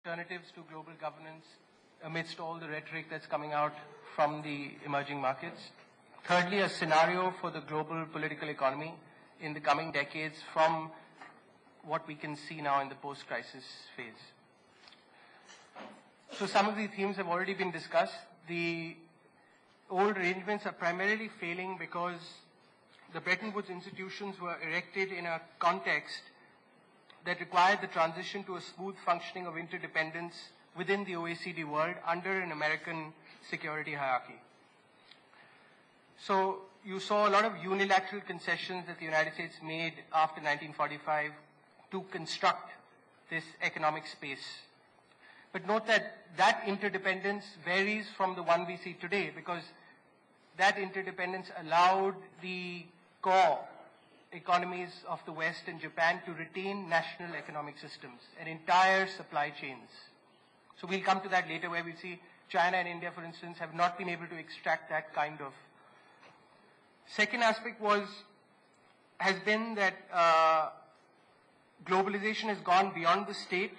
alternatives to global governance amidst all the rhetoric that's coming out from the emerging markets. Thirdly, a scenario for the global political economy in the coming decades from what we can see now in the post-crisis phase. So some of these themes have already been discussed. The old arrangements are primarily failing because the Bretton Woods institutions were erected in a context that required the transition to a smooth functioning of interdependence within the OECD world under an American security hierarchy. So you saw a lot of unilateral concessions that the United States made after 1945 to construct this economic space. But note that that interdependence varies from the one we see today, because that interdependence allowed the core economies of the West and Japan to retain national economic systems and entire supply chains. So we'll come to that later, where we see China and India, for instance, have not been able to extract that kind of. Second aspect has been that globalization has gone beyond the state,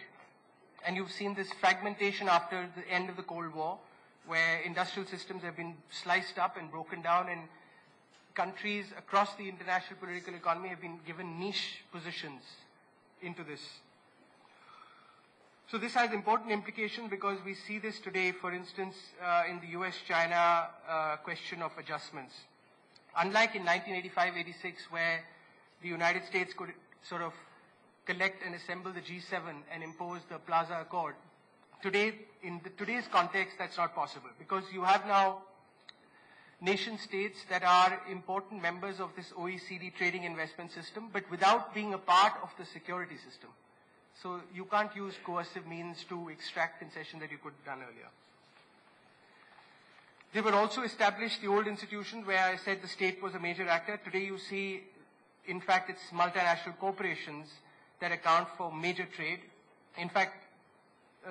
and you've seen this fragmentation after the end of the Cold War, where industrial systems have been sliced up and broken down, and countries across the international political economy have been given niche positions into this. So this has important implications because we see this today, for instance, in the US-China question of adjustments. Unlike in 1985-86, where the United States could sort of collect and assemble the G7 and impose the Plaza Accord, today, in today's context, that's not possible, because you have now nation states that are important members of this OECD trading investment system, but without being a part of the security system. So you can't use coercive means to extract concession that you could have done earlier. They were also established, the old institutions, where I said the state was a major actor. Today you see, in fact, it's multinational corporations that account for major trade. In fact,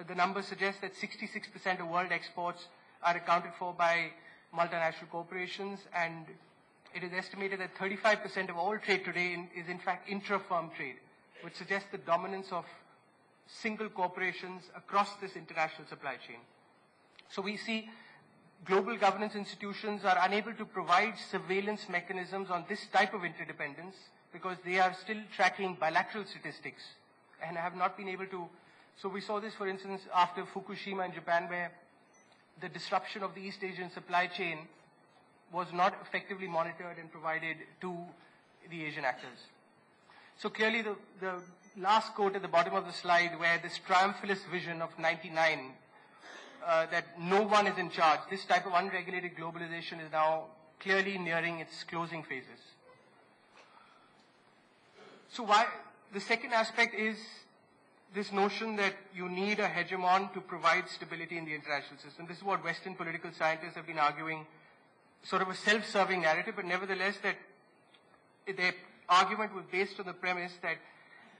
the numbers suggest that 66% of world exports are accounted for by multinational corporations, and it is estimated that 35% of all trade today is in fact intra-firm trade, which suggests the dominance of single corporations across this international supply chain. So we see global governance institutions are unable to provide surveillance mechanisms on this type of interdependence because they are still tracking bilateral statistics and have not been able to. So we saw this, for instance, after Fukushima in Japan, where the disruption of the East Asian supply chain was not effectively monitored and provided to the Asian actors. So clearly the last quote at the bottom of the slide, where this triumphalist vision of 99, that no one is in charge, this type of unregulated globalization is now clearly nearing its closing phases. So the second aspect is this notion that you need a hegemon to provide stability in the international system. This is what Western political scientists have been arguing, sort of a self-serving narrative, but nevertheless that their argument was based on the premise that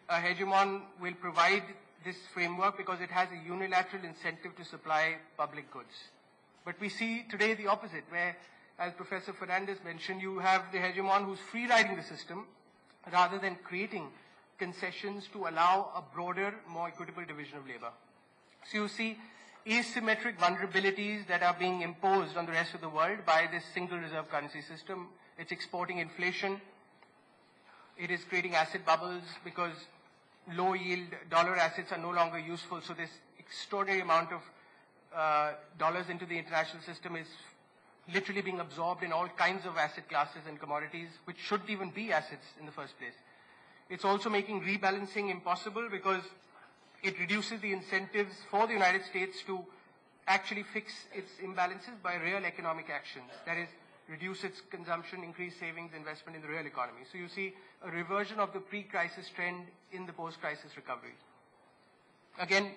a hegemon will provide this framework because it has a unilateral incentive to supply public goods. But we see today the opposite, where, as Professor Fernandez mentioned, you have the hegemon who's free-riding the system rather than creating concessions to allow a broader, more equitable division of labor. So you see asymmetric vulnerabilities that are being imposed on the rest of the world by this single reserve currency system. It's exporting inflation. It is creating asset bubbles because low yield dollar assets are no longer useful. So this extraordinary amount of dollars into the international system is literally being absorbed in all kinds of asset classes and commodities, which shouldn't even be assets in the first place. It's also making rebalancing impossible because it reduces the incentives for the United States to actually fix its imbalances by real economic actions. That is, reduce its consumption, increase savings, investment in the real economy. So you see a reversion of the pre-crisis trend in the post-crisis recovery. Again,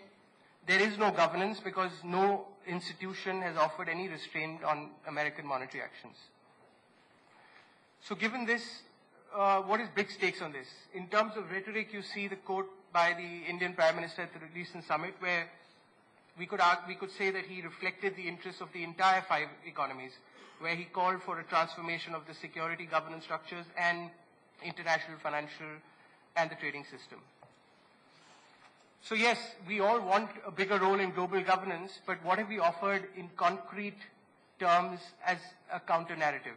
there is no governance because no institution has offered any restraint on American monetary actions. So given this, what is big stakes on this? In terms of rhetoric, you see the quote by the Indian Prime Minister at the recent summit, where we could say that he reflected the interests of the entire five economies, where he called for a transformation of the security governance structures and international financial and the trading system. So yes, we all want a bigger role in global governance, but what have we offered in concrete terms as a counter-narrative?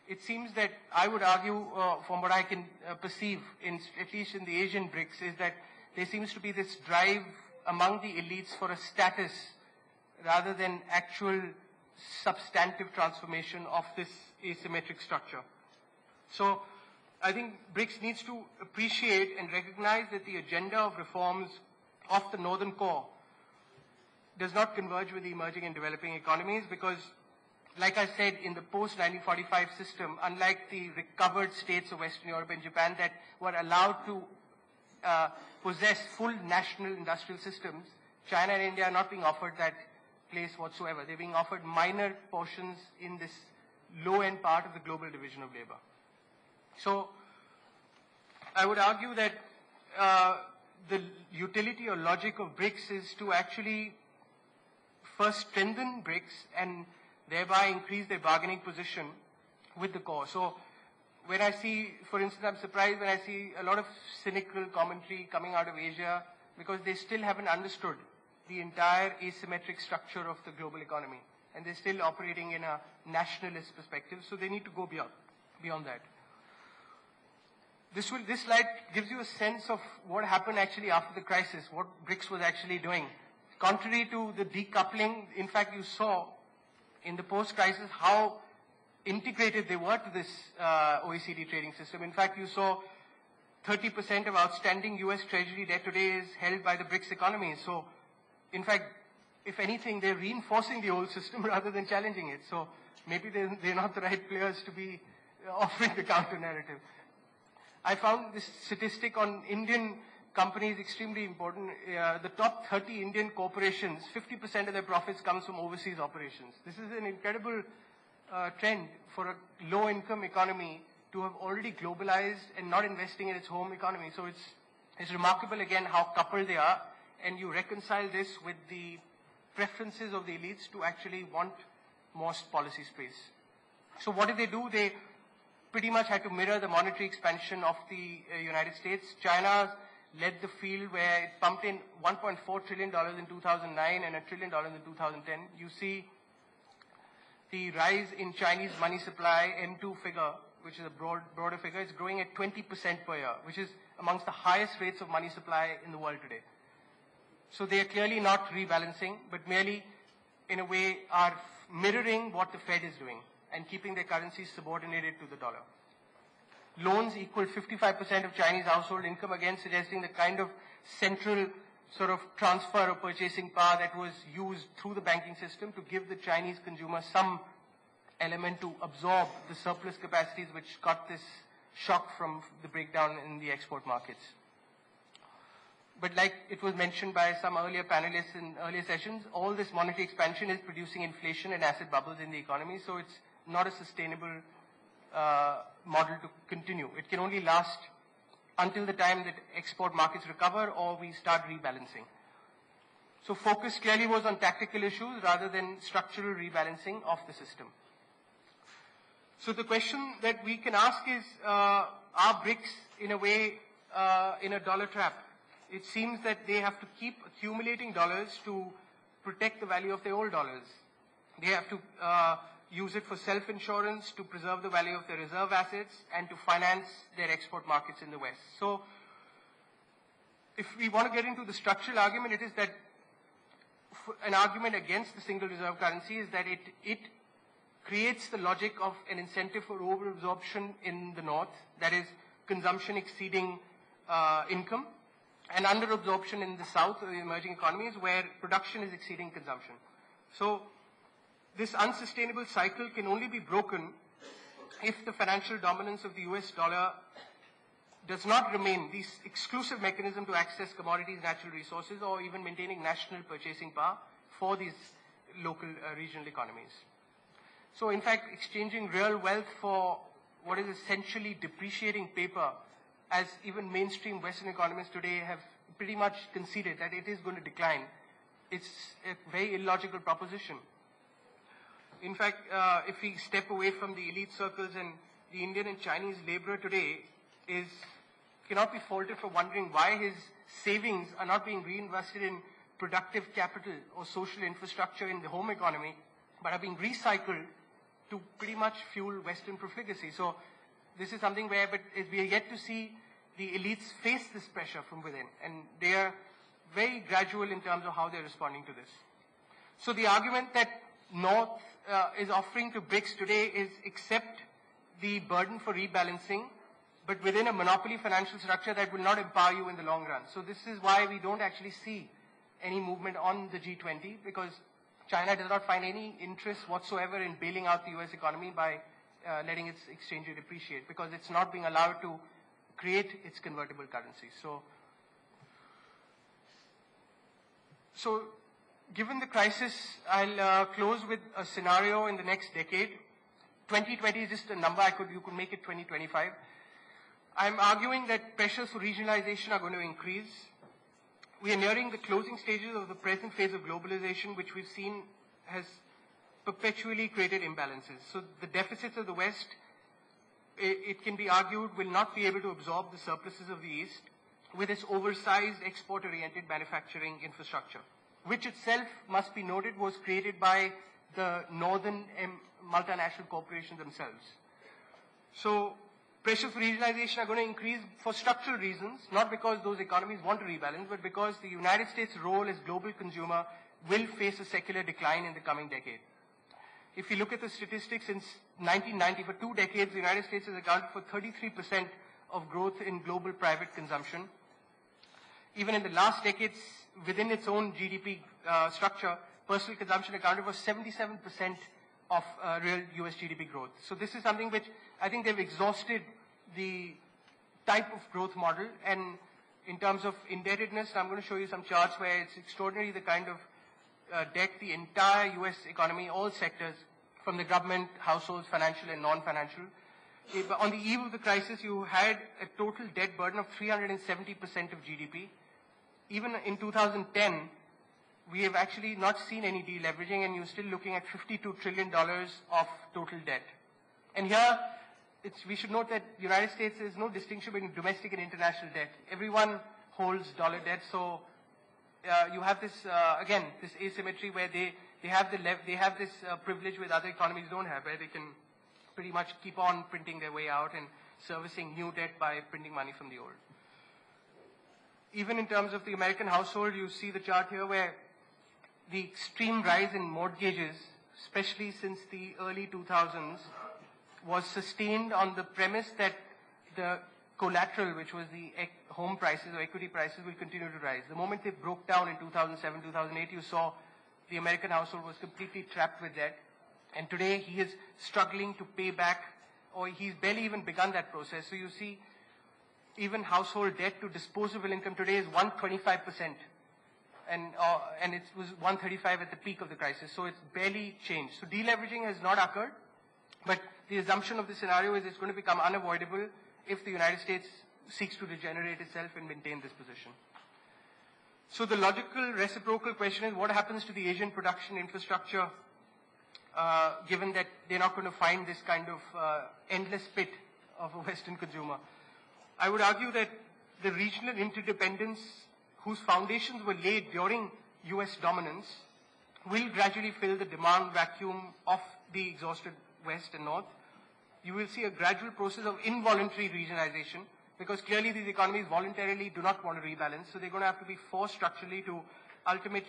It seems that I would argue, from what I can perceive, at least in the Asian BRICS, is that there seems to be this drive among the elites for a status rather than actual substantive transformation of this asymmetric structure. So I think BRICS needs to appreciate and recognize that the agenda of reforms of the Northern Core does not converge with the emerging and developing economies because, like I said, in the post-1945 system, unlike the recovered states of Western Europe and Japan that were allowed to possess full national industrial systems, China and India are not being offered that place whatsoever. They're being offered minor portions in this low-end part of the global division of labor. So I would argue that the utility or logic of BRICS is to actually first strengthen BRICS and thereby increase their bargaining position with the core. So when I see, for instance, I'm surprised when I see a lot of cynical commentary coming out of Asia because they still haven't understood the entire asymmetric structure of the global economy. And they're still operating in a nationalist perspective, so they need to go beyond that. This slide gives you a sense of what happened actually after the crisis, what BRICS was actually doing. Contrary to the decoupling, in fact, you saw in the post-crisis how integrated they were to this OECD trading system. In fact, you saw 30% of outstanding US Treasury debt today is held by the BRICS economies. So, in fact, if anything, they're reinforcing the old system rather than challenging it. So maybe they're not the right players to be offering the counter-narrative. I found this statistic on Indian companies extremely important. The top 30 Indian corporations, 50% of their profits comes from overseas operations. This is an incredible trend for a low-income economy to have already globalized and not investing in its home economy. So it's remarkable, again, how coupled they are. And you reconcile this with the preferences of the elites to actually want more policy space. So what did they do? They pretty much had to mirror the monetary expansion of the United States. China led the field where it pumped in $1.4 trillion in 2009 and $1 trillion in 2010. You see the rise in Chinese money supply, M2 figure, which is a broader figure, is growing at 20% per year, which is amongst the highest rates of money supply in the world today. So they are clearly not rebalancing, but merely, in a way, are mirroring what the Fed is doing and keeping their currencies subordinated to the dollar. Loans equal 55% of Chinese household income, again suggesting the kind of central sort of transfer of purchasing power that was used through the banking system to give the Chinese consumer some element to absorb the surplus capacities which got this shock from the breakdown in the export markets. But like it was mentioned by some earlier panelists in earlier sessions, all this monetary expansion is producing inflation and asset bubbles in the economy, so it's not a sustainable model to continue. It can only last until the time that export markets recover or we start rebalancing. So focus clearly was on tactical issues rather than structural rebalancing of the system. So the question that we can ask is, are BRICS in a way in a dollar trap? It seems that they have to keep accumulating dollars to protect the value of their old dollars. They have to use it for self-insurance, to preserve the value of their reserve assets, and to finance their export markets in the West. So if we want to get into the structural argument, it is that an argument against the single reserve currency is that it creates the logic of an incentive for over-absorption in the North, that is, consumption exceeding income, and under-absorption in the South, the emerging economies, where production is exceeding consumption. So this unsustainable cycle can only be broken if the financial dominance of the US dollar does not remain the exclusive mechanism to access commodities, natural resources, or even maintaining national purchasing power for these local regional economies. So in fact, exchanging real wealth for what is essentially depreciating paper, as even mainstream Western economists today have pretty much conceded that it is going to decline, it's a very illogical proposition. In fact, if we step away from the elite circles, and the Indian and Chinese laborer today cannot be faulted for wondering why his savings are not being reinvested in productive capital or social infrastructure in the home economy, but are being recycled to pretty much fuel Western profligacy. So this is something where, but we are yet to see the elites face this pressure from within, and they are very gradual in terms of how they're responding to this. So the argument that North is offering to BRICS today is accept the burden for rebalancing, but within a monopoly financial structure that will not empower you in the long run. So this is why we don't actually see any movement on the G20, because China does not find any interest whatsoever in bailing out the US economy by letting its exchange rate appreciate, because it's not being allowed to create its convertible currency. So given the crisis, I'll close with a scenario in the next decade. 2020 is just a number. You could make it 2025. I'm arguing that pressures for regionalization are going to increase. We are nearing the closing stages of the present phase of globalization, which we've seen has perpetually created imbalances. So the deficits of the West, it can be argued, will not be able to absorb the surpluses of the East with its oversized export-oriented manufacturing infrastructure, which itself, must be noted, was created by the northern multinational corporations themselves. So pressures for regionalization are going to increase for structural reasons, not because those economies want to rebalance, but because the United States' role as global consumer will face a secular decline in the coming decade. If you look at the statistics, since 1990, for 2 decades, the United States has accounted for 33% of growth in global private consumption. Even in the last decades, within its own GDP structure, personal consumption accounted for 77% of real US GDP growth. So this is something which I think they've exhausted the type of growth model. And in terms of indebtedness, I'm going to show you some charts where it's extraordinary the kind of debt the entire US economy, all sectors, from the government, households, financial and non-financial. On the eve of the crisis, you had a total debt burden of 370% of GDP. Even in 2010, we have actually not seen any deleveraging, and you're still looking at $52 trillion of total debt. And here, we should note that the United States, there's no distinction between domestic and international debt. Everyone holds dollar debt, so you have this, again, this asymmetry where they have this privilege with other economies don't have, where they can pretty much keep on printing their way out and servicing new debt by printing money from the old. Even in terms of the American household, you see the chart here where the extreme rise in mortgages, especially since the early 2000s, was sustained on the premise that the collateral, which was the home prices or equity prices, will continue to rise. The moment they broke down in 2007, 2008, you saw the American household was completely trapped with debt. And today he is struggling to pay back, or he's barely even begun that process. So you see, even household debt to disposable income today is 125%. And it was 135 at the peak of the crisis. So it's barely changed. So deleveraging has not occurred. But the assumption of the scenario is it's going to become unavoidable if the United States seeks to regenerate itself and maintain this position. So the logical reciprocal question is, what happens to the Asian production infrastructure given that they're not going to find this kind of endless pit of a Western consumer? I would argue that the regional interdependence whose foundations were laid during US dominance will gradually fill the demand vacuum of the exhausted West and North. You will see a gradual process of involuntary regionalization, because clearly these economies voluntarily do not want to rebalance, so they're going to have to be forced structurally to ultimately